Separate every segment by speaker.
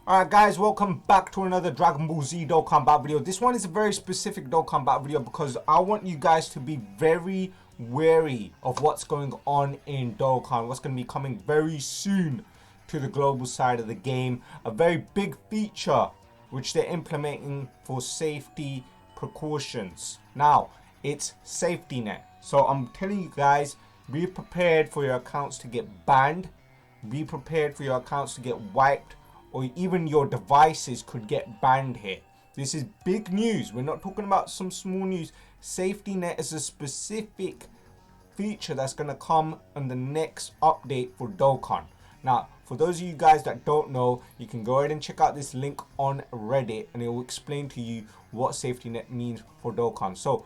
Speaker 1: Alright guys, welcome back to another Dragon Ball Z Dokkan Battle video. This one is a very specific Dokkan Battle video because I want you guys to be very wary of what's going on in Dokkan. What's going to be coming very soon to the global side of the game. A very big feature which they're implementing for safety precautions. Now, it's SafetyNet. So I'm telling you guys, be prepared for your accounts to get banned. Be prepared for your accounts to get wiped, or even your devices could get banned here. This is big news. We're not talking about some small news. SafetyNet is a specific feature that's going to come in the next update for Dokkan. Now, for those of you guys that don't know, you can go ahead and check out this link on Reddit and it will explain to you what SafetyNet means for Dokkan. So,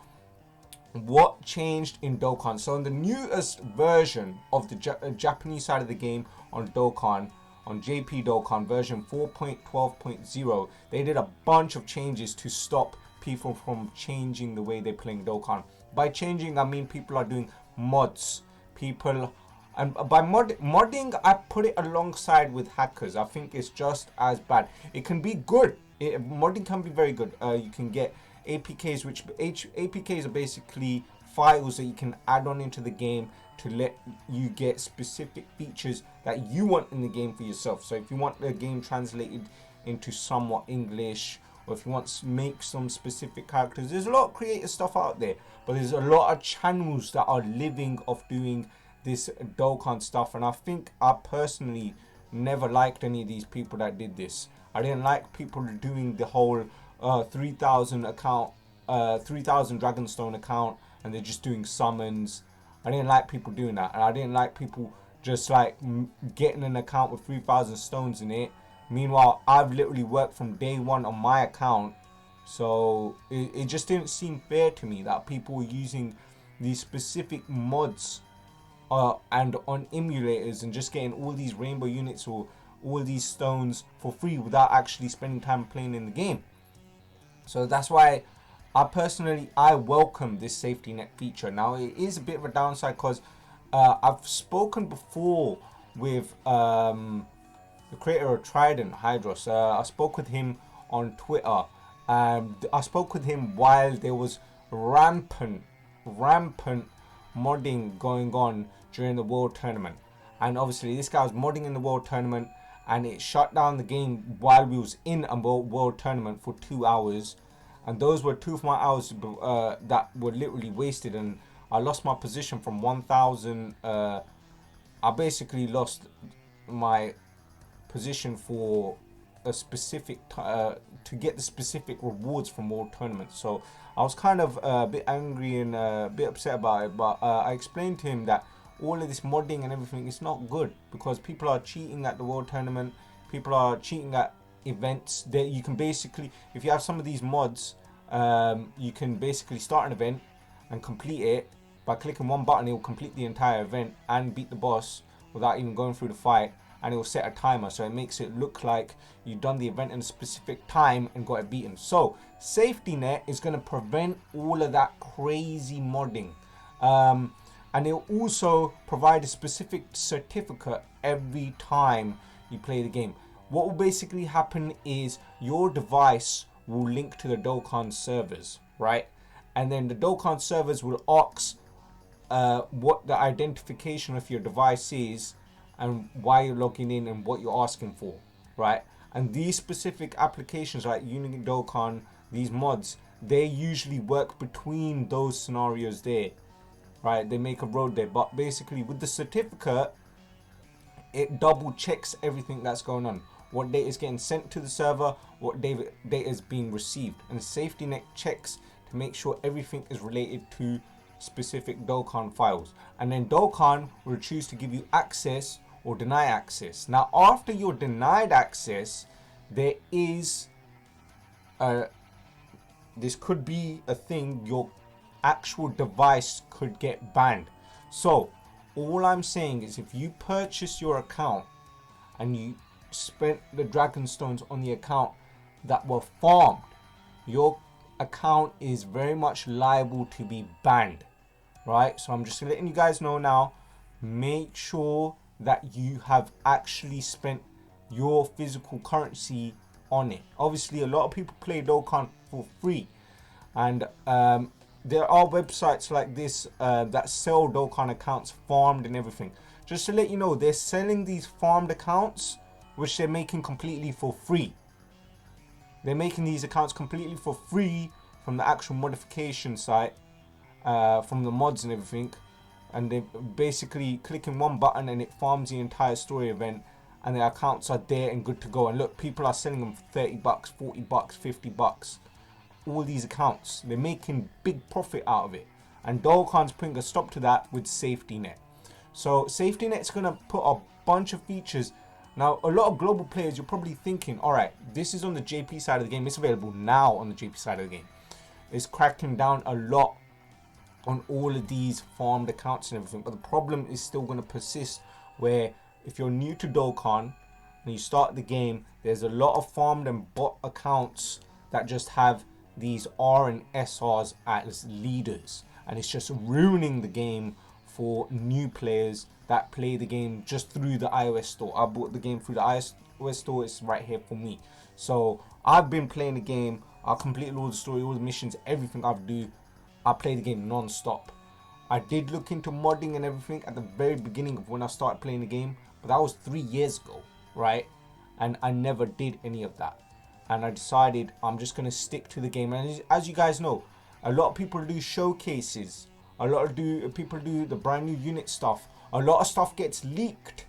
Speaker 1: what changed in Dokkan? So, in the newest version of the Japanese side of the game on Dokkan, on JP Dokkan version 4.12.0, they did a bunch of changes to stop people from changing the way they're playing Dokkan. By changing, I mean people are doing mods. And by modding, I put it alongside with hackers. I think it's just as bad. It can be good. Modding can be very good. You can get APKs, which APKs are basically files that you can add on into the game to let you get specific features that you want in the game for yourself. So if you want the game translated into somewhat English, or if you want to make some specific characters, there's a lot of creative stuff out there, but there's a lot of channels that are living off doing this Dokkan stuff. And I think I personally never liked any of these people that did this. I didn't like people doing the whole 3,000 account, 3,000 Dragonstone account, and they're just doing summons. I didn't like people doing that, and I didn't like people just like getting an account with 3,000 stones in it. Meanwhile, I've literally worked from day one on my account, so it just didn't seem fair to me that people were using these specific mods and on emulators and just getting all these rainbow units or all these stones for free without actually spending time playing in the game. So that's why I welcome this SafetyNet feature. Now, it is a bit of a downside because I've spoken before with the creator of Trident, Hydros. I spoke with him on Twitter. I spoke with him while there was rampant modding going on during the World Tournament. And obviously, this guy was modding in the World Tournament, and it shut down the game while we was in a World Tournament for 2 hours. And those were 2 of my hours that were literally wasted, and I lost my position from 1,000. I basically lost my position for a specific to get the specific rewards from World Tournaments. So I was kind of a bit angry and a bit upset about it. But I explained to him that all of this modding and everything is not good, because people are cheating at the World Tournament. People are cheating at events. That you can basically, if you have some of these mods, you can basically start an event and complete it by clicking one button. It will complete the entire event and beat the boss without even going through the fight, and it will set a timer, so it makes it look like you've done the event in a specific time and got it beaten. So SafetyNet is going to prevent all of that crazy modding, and it will also provide a specific certificate every time you play the game. What will basically happen is your device will link to the Dokkan servers, right? And then the Dokkan servers will ask what the identification of your device is and why you're logging in and what you're asking for, right? And these specific applications like Unity Dokkan, these mods, they usually work between those scenarios there, right? They make a road there, but basically with the certificate, it double checks everything that's going on. What data is getting sent to the server, what data is being received. And SafetyNet checks to make sure everything is related to specific Dokkan files. And then Dokkan will choose to give you access or deny access. Now, after you're denied access, there is this could be a thing, your actual device could get banned. So all I'm saying is, if you purchase your account and you spent the Dragonstones on the account that were farmed, your account is very much liable to be banned, right? So I'm just letting you guys know now, make sure that you have actually spent your physical currency on it. Obviously, a lot of people play Dokkan for free, and there are websites like this that sell Dokkan accounts farmed and everything. Just to let you know, they're selling these farmed accounts, which they're making completely for free. They're making these accounts completely for free from the actual modification site, from the mods and everything. And they're basically clicking one button and it farms the entire story event, and the accounts are there and good to go. And look, people are selling them for 30 bucks, 40 bucks, 50 bucks. All these accounts, they're making big profit out of it. And Dokkan's putting a stop to that with SafetyNet. So SafetyNet's gonna put a bunch of features. Now, a lot of global players, you're probably thinking, all right, this is on the JP side of the game. It's available now on the JP side of the game. It's cracking down a lot on all of these farmed accounts and everything. But the problem is still going to persist, where if you're new to Dokkan and you start the game, there's a lot of farmed and bot accounts that just have these R and SRs as leaders. And it's just ruining the game for new players that play the game just through the iOS store. I bought the game through the iOS store. It's right here for me. So I've been playing the game. I completed all the story, all the missions, everything I do. I play the game non-stop. I did look into modding and everything at the very beginning of when I started playing the game, but that was 3 years ago, right? And I never did any of that. And I decided I'm just going to stick to the game. And as you guys know, a lot of people do showcases. A lot of people do the brand new unit stuff. A lot of stuff gets leaked.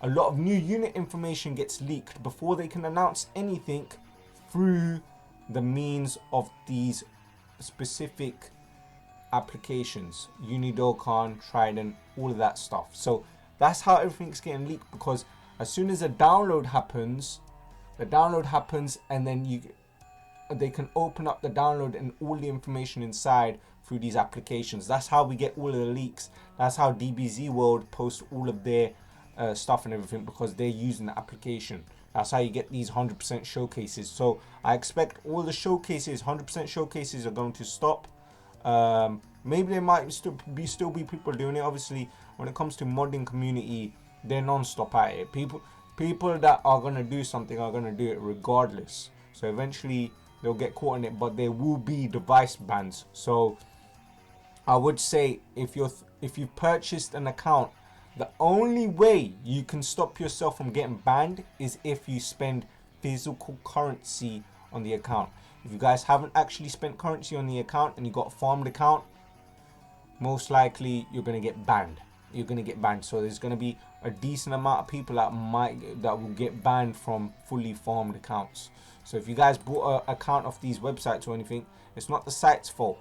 Speaker 1: A lot of new unit information gets leaked before they can announce anything through the means of these specific applications. Dokkan, Trident, all of that stuff. So that's how everything's getting leaked, because as soon as a download happens, and then they can open up the download and all the information inside through these applications. That's how we get all of the leaks. That's how DBZ World posts all of their stuff and everything, because they're using the application. That's how you get these 100% showcases. So I expect all the showcases, 100% showcases, are going to stop. Maybe there might still be people doing it. Obviously, when it comes to modding community, they're non-stop at it. People that are going to do something are going to do it regardless. So eventually they'll get caught in it, but there will be device bans. So I would say if you've purchased an account, the only way you can stop yourself from getting banned is if you spend physical currency on the account. If you guys haven't actually spent currency on the account and you got a farmed account, most likely you're going to get banned. So there's going to be a decent amount of people that will get banned from fully farmed accounts. So if you guys bought an account off these websites or anything, it's not the site's fault,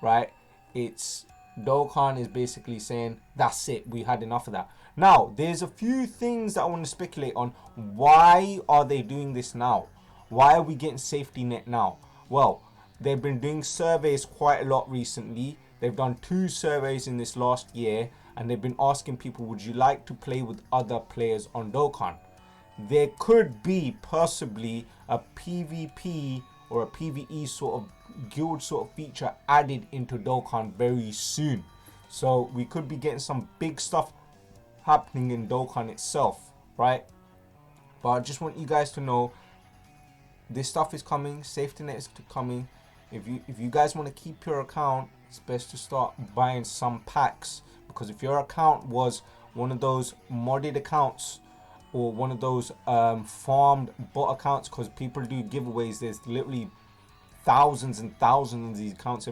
Speaker 1: right? It's Dokkan is basically saying, that's it, we had enough of that. Now, there's a few things that I want to speculate on. Why are they doing this now? Why are we getting SafetyNet now? Well, they've been doing surveys quite a lot recently. They've done 2 surveys in this last year, and they've been asking people, would you like to play with other players on Dokkan? There could be possibly a PvP or a PvE sort of guild sort of feature added into Dokkan very soon. So we could be getting some big stuff happening in Dokkan itself, right? But I just want you guys to know this stuff is coming. SafetyNet is coming. If you guys want to keep your account, it's best to start buying some packs, because if your account was one of those modded accounts or one of those farmed bot accounts, because people do giveaways, there's literally thousands and thousands of these accounts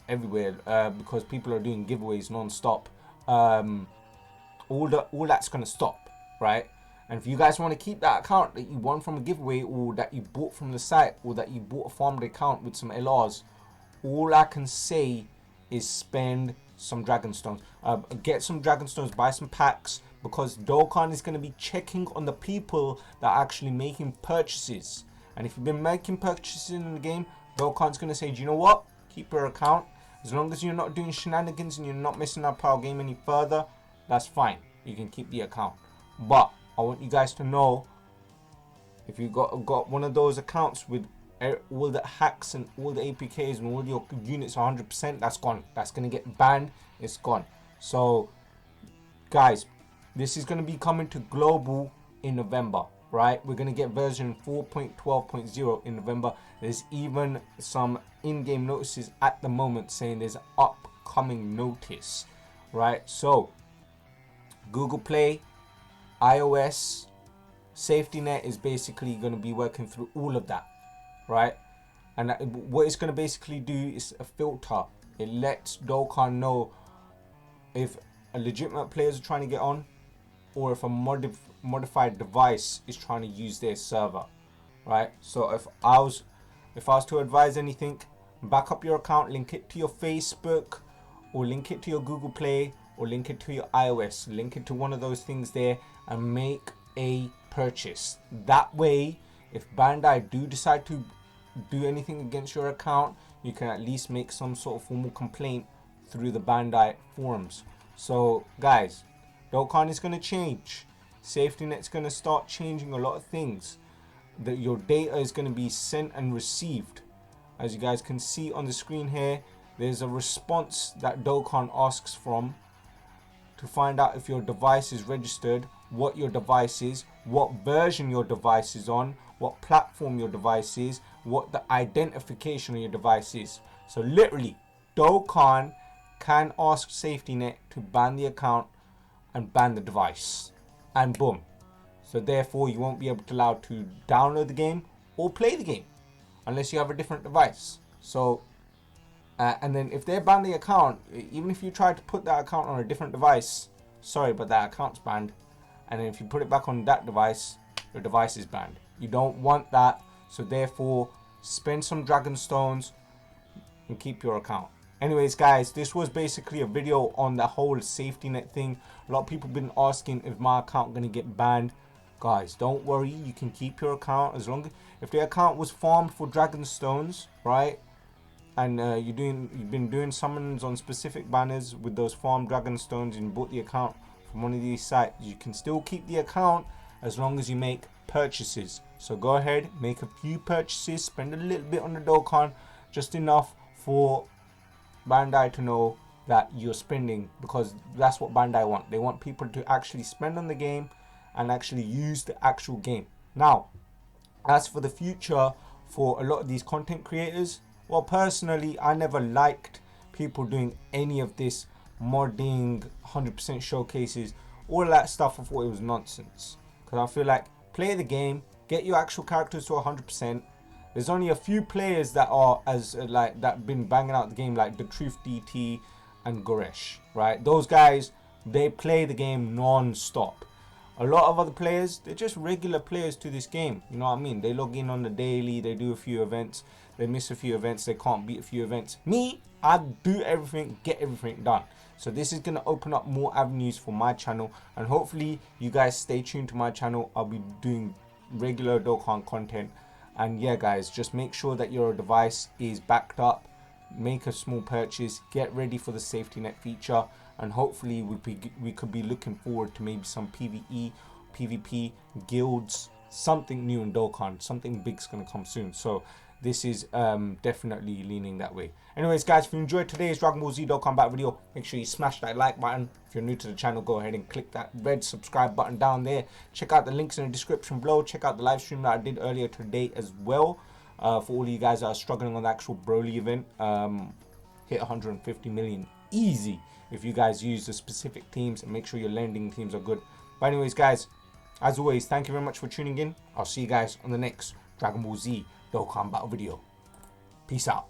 Speaker 1: everywhere, because people are doing giveaways non-stop. All that's going to stop, right? And if you guys want to keep that account that you won from a giveaway, or that you bought from the site, or that you bought a farmed account with some LRs, all I can say is spend some dragon stones. Get some dragon stones, buy some packs, because Dokkan is going to be checking on the people that are actually making purchases. And if you've been making purchases in the game, Dokkan's going to say, do you know what? Keep your account. As long as you're not doing shenanigans and you're not messing up our game any further, that's fine. You can keep the account. But I want you guys to know, if you got one of those accounts with all the hacks and all the APKs and all your units 100%, that's gone. That's going to get banned. It's gone. So guys, this is going to be coming to global in November. right? We're going to get version 4.12.0 in November. There's even some in-game notices at the moment saying there's an upcoming notice, right? So Google Play, iOS, SafetyNet is basically going to be working through all of that, right? And what it's going to basically do is a filter. It lets Dokkan know if a legitimate players are trying to get on, or if a modified device is trying to use their server, right? So if I was to advise anything, back up your account, link it to your Facebook, or link it to your Google Play, or link it to your iOS, link it to one of those things there, and make a purchase. That way, if Bandai do decide to do anything against your account, you can at least make some sort of formal complaint through the Bandai forums. So guys, Dokkan is going to change. SafetyNet's going to start changing a lot of things. That your data is going to be sent and received. As you guys can see on the screen here, there's a response that Dokkan asks from to find out if your device is registered, what your device is, what version your device is on, what platform your device is, what the identification of your device is. So literally, Dokkan can ask SafetyNet to ban the account and ban the device, and boom. So therefore you won't be able to allow to download the game or play the game unless you have a different device. So and then if they ban the account, even if you try to put that account on a different device, sorry, but that account's banned. And then if you put it back on that device, your device is banned. You don't want that. So therefore, spend some dragon stones and keep your account. Anyways guys, this was basically a video on the whole SafetyNet thing. A lot of people have been asking if my account going to get banned. Guys, don't worry, you can keep your account as long as if the account was farmed for dragon stones, right? And you've been doing summons on specific banners with those farmed dragon stones and bought the account from one of these sites, you can still keep the account as long as you make purchases. So go ahead, make a few purchases, spend a little bit on the Dokkan, just enough for Bandai to know that you're spending, because that's what Bandai want. They want people to actually spend on the game and actually use the actual game. Now, as for the future for a lot of these content creators, well, personally, I never liked people doing any of this modding, 100% showcases, all of that stuff. I thought it was nonsense, because I feel like play the game, get your actual characters to 100%. There's only a few players that are that been banging out the game, like the Truth DT and Goresh, right? Those guys, they play the game non-stop. A lot of other players, they're just regular players to this game, you know what I mean? They log in on the daily, they do a few events, they miss a few events, they can't beat a few events. Me, I do everything, get everything done. So this is going to open up more avenues for my channel, and hopefully you guys stay tuned to my channel. I'll be doing regular Dokkan content. And yeah guys, just make sure that your device is backed up, make a small purchase, get ready for the SafetyNet feature, and hopefully we could be looking forward to maybe some PvE, PvP, guilds, something new in Dokkan. Something big's going to come soon. So this is definitely leaning that way. Anyways guys, if you enjoyed today's Dragon Ball Z Dokkan Battle video, make sure you smash that like button. If you're new to the channel, go ahead and click that red subscribe button down there. Check out the links in the description below. Check out the live stream that I did earlier today as well. For all of you guys that are struggling on the actual Broly event, hit 150 million easy if you guys use the specific teams, and make sure your landing teams are good. But anyways guys, as always, thank you very much for tuning in. I'll see you guys on the next Dragon Ball Z Dokkan Battle video. Peace out.